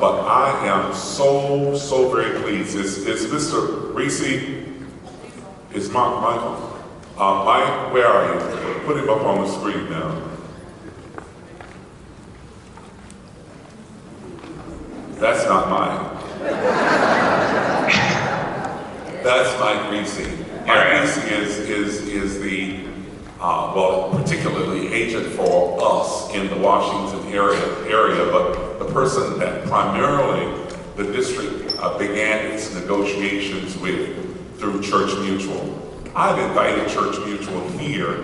but I am so very pleased. Is Mr. Reese, is Michael? Mike, where are you? Put him up on the screen now. That's not mine. That's Mike Reese. Mike Reese is the, well, particularly agent for us in the Washington area, but the person that primarily the district began its negotiations with through Church Mutual. I've invited Church Mutual here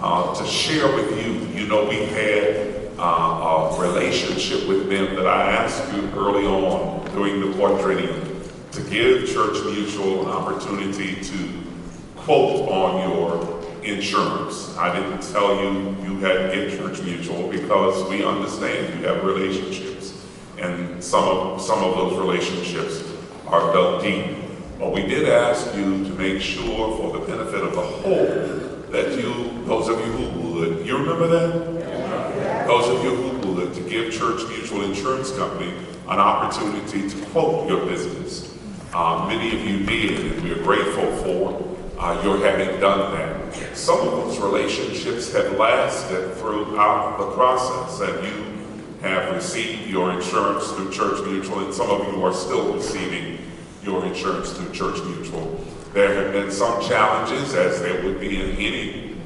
to share with you. You know, we had a relationship with them that I asked you early on during the quadrennium to give Church Mutual an opportunity to quote on your insurance. I didn't tell you you had to get Church Mutual because we understand you have relationships, and some of those relationships are dug deep. But we did ask you to make sure, for the benefit of the whole, that you, those of you who would, you remember that? Yeah. Those of you who would, to give Church Mutual Insurance Company an opportunity to quote your business. Many of you did, and we're grateful for your having done that. Some of those relationships have lasted throughout the process, and you have received your insurance through Church Mutual, and some of you are still receiving your insurance through Church Mutual. There have been some challenges, as there would be in any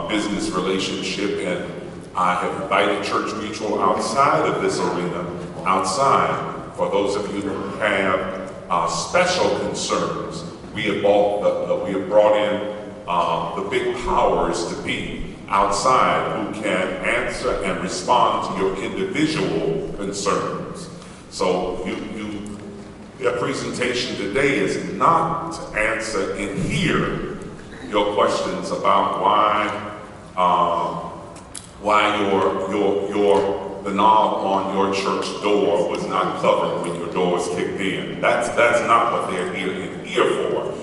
business relationship, and I have invited Church Mutual outside of this arena, outside, for those of you who have special concerns. We have brought in the big powers to be outside who can answer and respond to your individual concerns. So their presentation today is not to answer and hear your questions about why the knob on your church door was not covered when your door was kicked in. That's not what they're here for.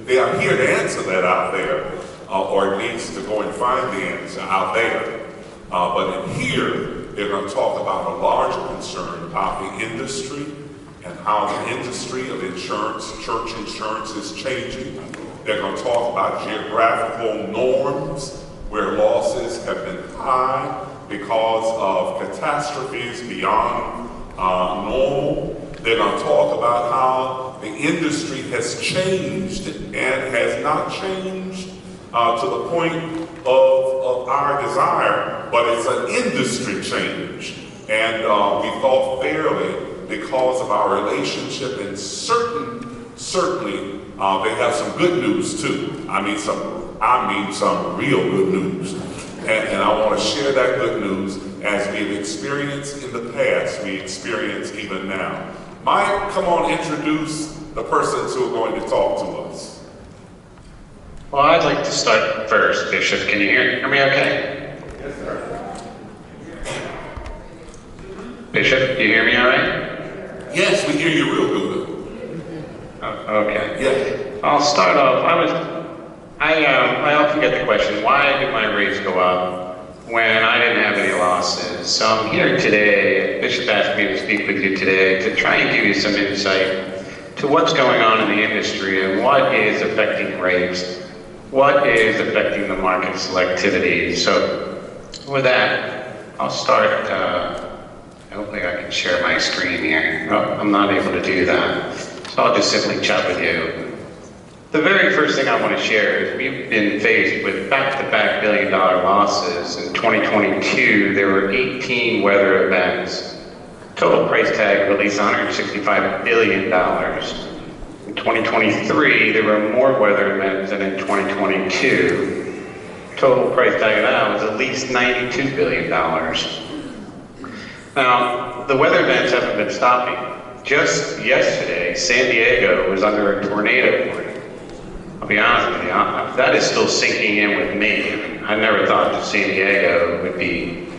They are here to answer that out there, or at least to go and find the answer out there. But in here, they're going to talk about a larger concern about the industry and how the industry of insurance, church insurance, is changing. They're going to talk about geographical norms where losses have been high because of catastrophes beyond normal. They're going to talk about how the industry has changed and has not changed to the point of our desire, but it's an industry change. And we thought fairly, because of our relationship, and certainly they have some good news too. I mean some real good news. And I want to share that good news as we've experienced in the past, we experience even now. Mike, come on, introduce the persons who are going to talk to us. Well, I'd like to start first, Bishop. Can you hear me okay? Yes, sir. Bishop, do you hear me all right? Yes, we hear you real good. Okay. Yeah. I'll start off. I often get the question, why did my rates go up when I didn't have any losses? So I'm here today, Bishop asked me to speak with you today to try and give you some insight to what's going on in the industry and what is affecting rates, what is affecting the market selectivity. So with that, I'll start. Hopefully I can share my screen here. Oh, I'm not able to do that. So I'll just simply chat with you. The very first thing I want to share is we've been faced with back-to-back billion-dollar losses. In 2022, there were 18 weather events. Total price tag released $165 billion. In 2023, there were more weather events than in 2022. Total price tag now is at least $92 billion. Now, the weather events haven't been stopping. Just yesterday, San Diego was under a tornado warning. I'll be honest with you, that is still sinking in with me. I mean, I never thought that San Diego would be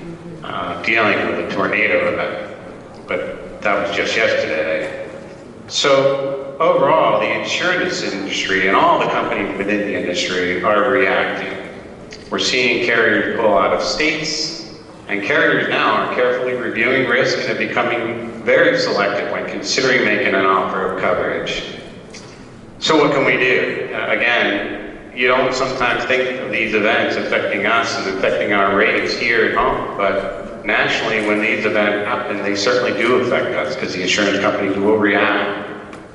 dealing with a tornado event, but that was just yesterday. So overall, the insurance industry and all the companies within the industry are reacting. We're seeing carriers pull out of states. And carriers now are carefully reviewing risk and are becoming very selective when considering making an offer of coverage. So what can we do? Again, you don't sometimes think of these events affecting us and affecting our rates here at home, but nationally, when these events happen, they certainly do affect us because the insurance companies will react.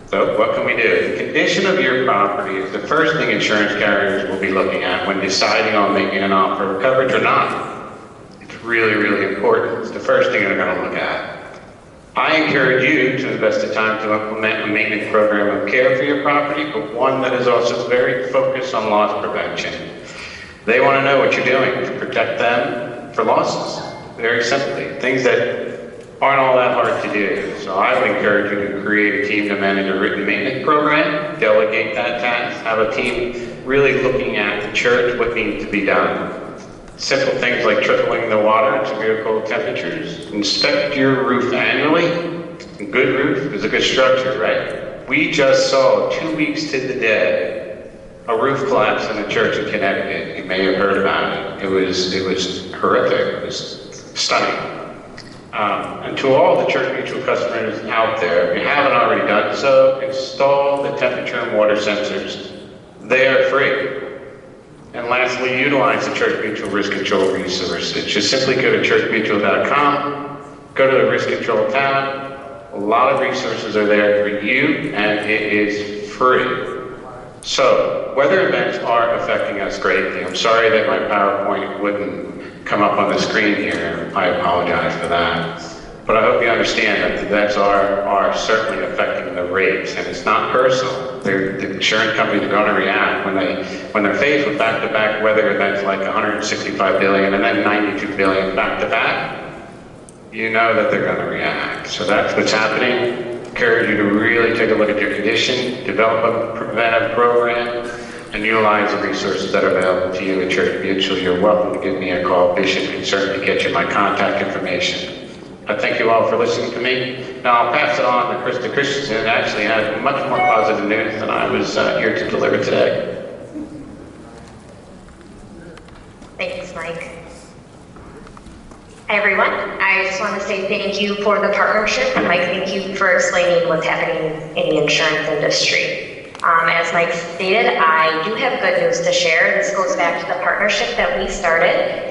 So what can we do? The condition of your property is the first thing insurance carriers will be looking at when deciding on making an offer of coverage or not. It's really, really important. It's the first thing they're going to look at. I encourage you to invest the time to implement a maintenance program of care for your property, but one that is also very focused on loss prevention. They want to know what you're doing to protect them for losses, very simply, things that aren't all that hard to do. So I would encourage you to create a team to manage a written maintenance program, delegate that task, have a team really looking at the church, what needs to be done. Simple things like tripling the water to vehicle temperatures. Inspect your roof annually. A good roof is a good structure, right? We just saw 2 weeks to the day a roof collapse in a church in Connecticut. You may have heard about it. It was horrific. It was stunning. And to all the Church Mutual customers out there, if you haven't already done so, install the temperature and water sensors. They are free. And lastly, utilize the Church Mutual Risk Control resources. Just simply go to churchmutual.com, go to the Risk Control tab. A lot of resources are there for you, and it is free. So, weather events are affecting us greatly. I'm sorry that my PowerPoint wouldn't come up on the screen here. I apologize for that. But I hope you understand that the events are certainly affecting the rates, and it's not personal. The insurance companies are going to react when they're faced with back-to-back weather events like 165 billion and then 92 billion back-to-back. You know that they're going to react. So that's what's happening. I encourage you to really take a look at your condition, develop a preventive program, and utilize the resources that are available to you at Church Mutual. You're welcome to give me a call. Bishop can certainly get you my contact information. I thank you all for listening to me. Now I'll pass it on to Krista Christensen, who actually has much more positive news than I was here to deliver today. Thanks, Mike. Hi, everyone. I just want to say thank you for the partnership. And Mike, thank you for explaining what's happening in the insurance industry. As Mike stated, I do have good news to share. This goes back to the partnership that we started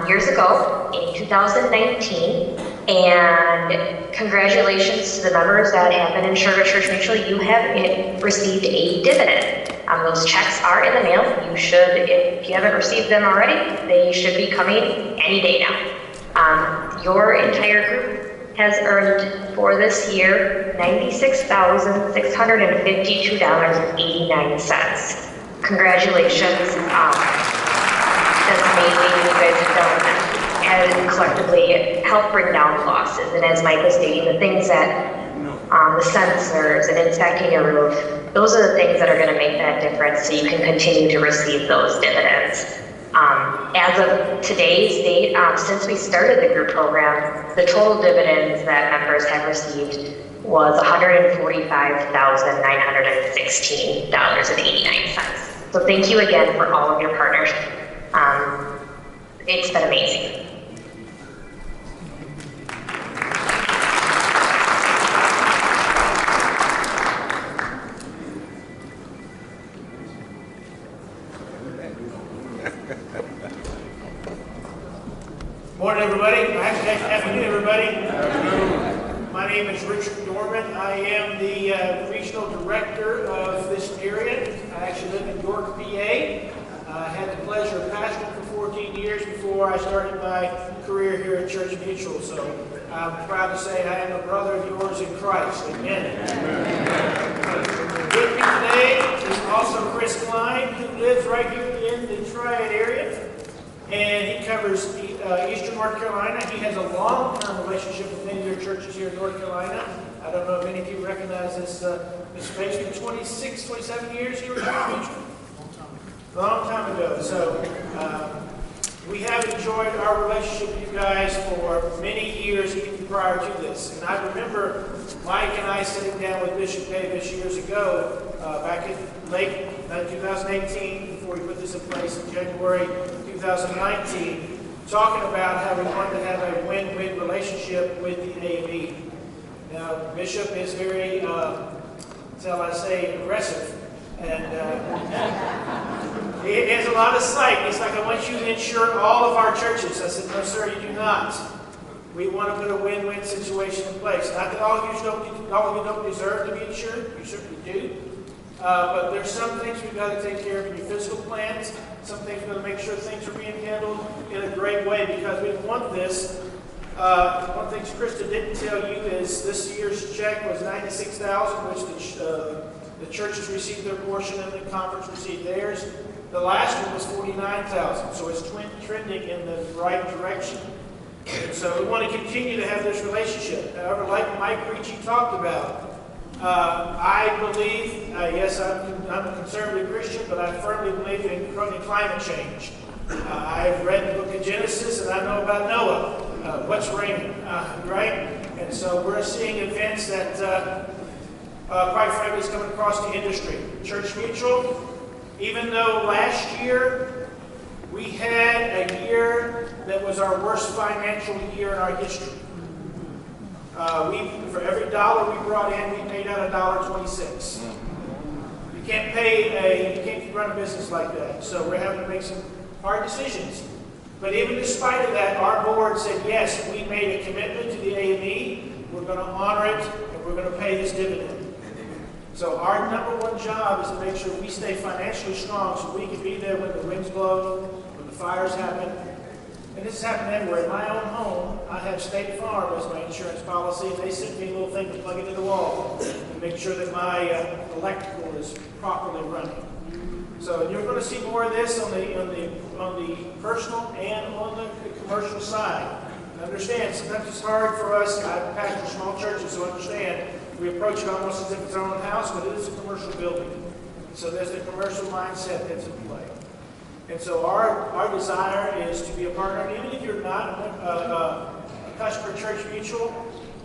years ago in 2019. And congratulations to the members that have been insured at Church Mutual. You have received a dividend. Those checks are in the mail. You should, if you haven't received them already, they should be coming any day now. Your entire group has earned for this year $96,652.89. Congratulations. That's amazing. You guys have done and collectively help bring down losses. And as Mike was stating, the things that the sensors and inspecting your roof, those are the things that are going to make that difference so you can continue to receive those dividends. As of today's date, since we started the group program, the total dividends that members have received was $145,916.89. So thank you again for all of your partnership. It's been amazing. Morning, everybody. Afternoon, everybody. My name is Richard Dorman. I am the regional director of this area. I actually live in York, PA. I had the pleasure of pastoring for 14 years before I started my career here at Church Mutual. So I'm proud to say I am a brother of yours in Christ. Amen. With me today is also Chris Klein, who lives right here in the Triad area. And he covers Eastern North Carolina. He has a long-term relationship with many of your churches here in North Carolina. I don't know if many of you recognize this space. For 26, 27 years here at Church Mutual. Long time ago. So we have enjoyed our relationship with you guys for many years, even prior to this. And I remember Mike and I sitting down with Bishop Davis years ago, back in late 2018, before we put this in place in January 2019, talking about how we want to have a win-win relationship with the AME. Now, Bishop is very, shall I say, aggressive, and he has a lot of sight. He's like, I want you to insure all of our churches. I said, no, sir, you do not. We want to put a win-win situation in place. Not that all of you don't deserve to be insured. You certainly do. But there's some things we've got to take care of in your fiscal plans. Some things we've got to make sure things are being handled in a great way, because we want this. One thing Krista didn't tell you is this year's check was $96,000, which the churches received their portion and the conference received theirs. The last one was $49,000, so it's trending in the right direction. And so we want to continue to have this relationship. However, like Mike Ricci talked about, I believe, yes, I'm a conservative Christian, but I firmly believe in climate change. I've read the book of Genesis, and I know about Noah. What's raining, right? And so we're seeing events that, quite frankly, is coming across the industry. Church Mutual, even though last year we had a year that was our worst financial year in our history. For every dollar we brought in, we paid out $1.26. You can't run a business like that. So we're having to make some hard decisions. But even despite of that, our board said, yes, we made a commitment to the AME, we're going to honor it, and we're going to pay this dividend. So our number one job is to make sure we stay financially strong so we can be there when the winds blow, when the fires happen. And this has happened everywhere. In my own home, I have State Farm as my insurance policy, and they sent me a little thing to plug into the wall to make sure that my electrical is properly running. So you're going to see more of this on the personal and on the commercial side. And understand, sometimes it's hard for us. I pastor small churches, so understand we approach it almost as if it's our own house, but it is a commercial building. So there's the commercial mindset that's in play. And so our desire is to be a partner. And even if you're not a customer of Church Mutual,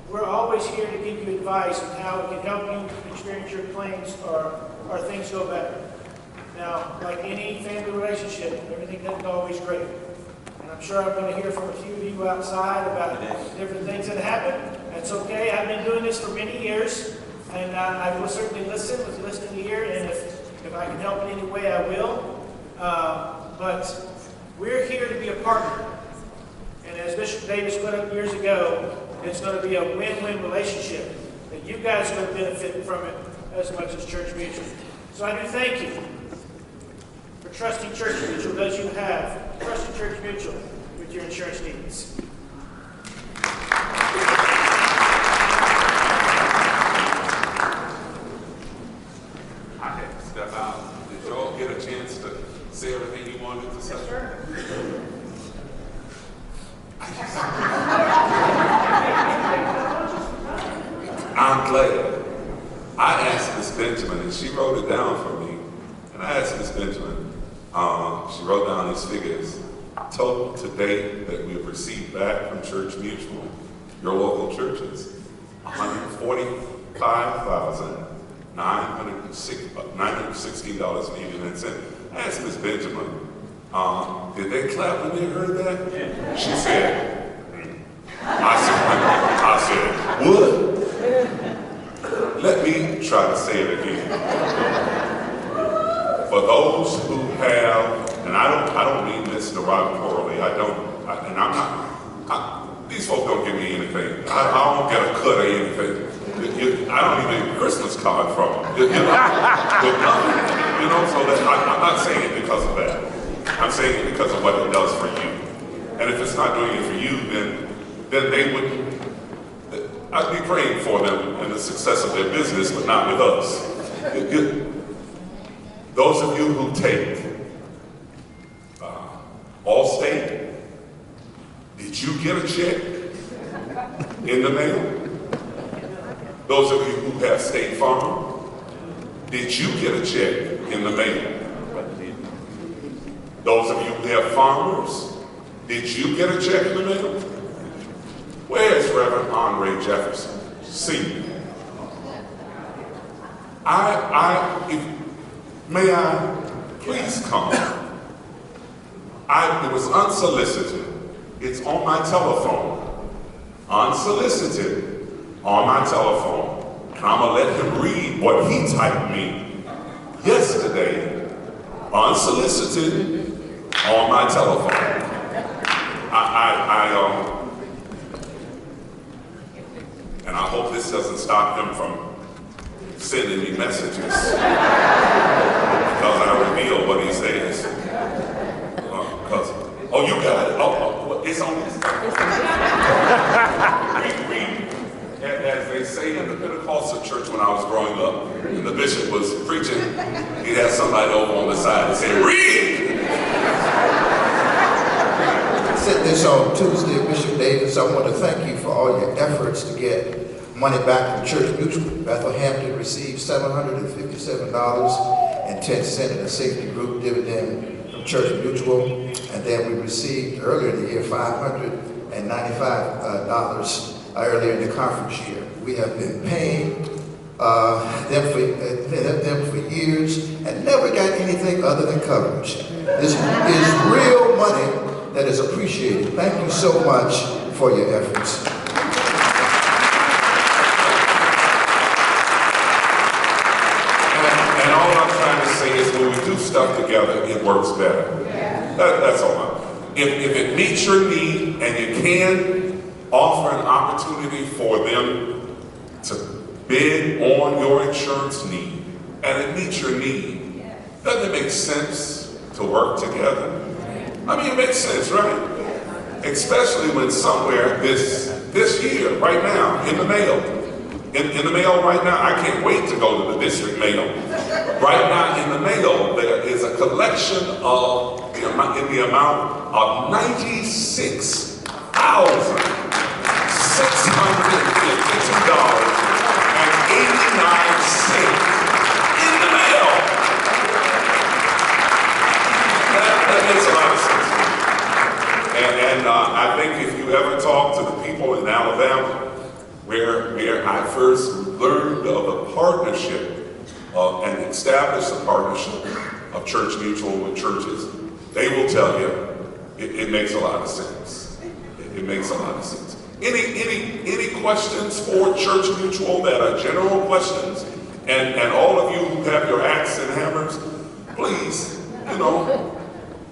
we're always here to give you advice on how it can help you experience your claims or things go better. Now, like any family relationship, everything isn't always great. And I'm sure I'm going to hear from a few of you outside about different things that happen. That's okay. I've been doing this for many years, and I will certainly listen with the listening ear, and if I can help in any way, I will. But we're here to be a partner. And as Bishop Davis put up years ago, it's going to be a win-win relationship. That you guys are going to benefit from it as much as Church Mutual. So I do thank you for trusting Church Mutual as you have. Trusting Church Mutual with your insurance needs. I had to step out. Did y'all get a chance to say everything you wanted to say? Yes, sir. I'm glad. I asked Miss Benjamin, and she wrote it down for me. And I asked Miss Benjamin, she wrote down these figures. Total to date that we have received back from Church Mutual, your local churches, $145,916.89. I asked Miss Benjamin, did they clap when they heard that? Yeah. She said, I said, what? Let me try to say it again. For those who have, and I don't mean this derogatorily, these folks don't give me anything. I don't get a cut or anything. I don't even get a Christmas card from them. So that I'm not saying it because of that. I'm saying it because of what it does for you. And if it's not doing it for you, then they wouldn't. I'd be praying for them and the success of their business, but not with us. Those of you who take Allstate, did you get a check in the mail? Those of you who have State Farm, did you get a check in the mail? Those of you who have farmers, did you get a check in the mail? Where's Reverend Andre Jefferson, Senior? May I please come? It was unsolicited. It's on my telephone, unsolicited, on my telephone. And I'm gonna let him read what he typed me yesterday, unsolicited, on my telephone. And I hope this doesn't stop him from sending me messages because I reveal what he says. Oh, you got it. Oh, it's on this. As they say in the Pentecostal church when I was growing up, and the bishop was preaching, he'd have somebody over on the side and say, read! I said this on Tuesday, Bishop Davis. I want to thank you for all your efforts to get money back from Church Mutual. Bethelhampton received $757.10 in a safety group dividend from Church Mutual. And then we received earlier in the year $595 earlier in the conference year. We have been paying them for years and never got anything other than coverage. This is real money that is appreciated. Thank you so much for your efforts. And all I'm trying to say is when we do stuff together, it works better. That's all. If it meets your need and you can offer an opportunity for them to bid on your insurance need and it meets your need, doesn't it make sense to work together? I mean, it makes sense, right? Especially when somewhere this year, right now, in the mail, in the mail right now, I can't wait to go to the district mail. Right now in the mail, there is a collection of, in the amount of $96,652.89 in the mail. That makes a lot of sense. And I think if you ever talk to the people in Alabama, where I first learned of a partnership and established a partnership of Church Mutual with churches, they will tell you it makes a lot of sense. It makes a lot of sense. Any questions for Church Mutual that are general questions? And all of you who have your axe and hammers, please,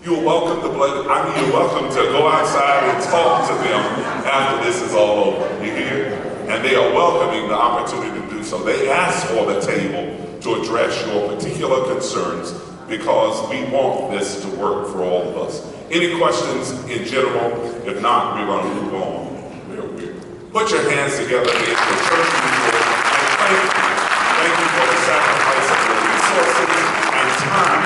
you're welcome to you're welcome to go outside and talk to them after this is all over. You hear? And they are welcoming the opportunity to do so. They ask for the table to address your particular concerns because we want this to work for all of us. Any questions in general? If not, we're going to move on. Put your hands together for Church Mutual and thank you. Thank you for the sacrifice of your resources and time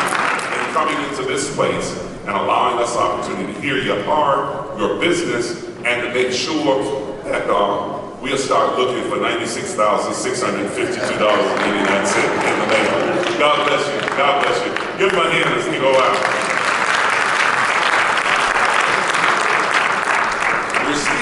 in coming into this place and allowing us the opportunity to hear your heart, your business, and to make sure that we'll start looking for $96,652.89 in the mail. God bless you. God bless you. Give him a hand as we go out.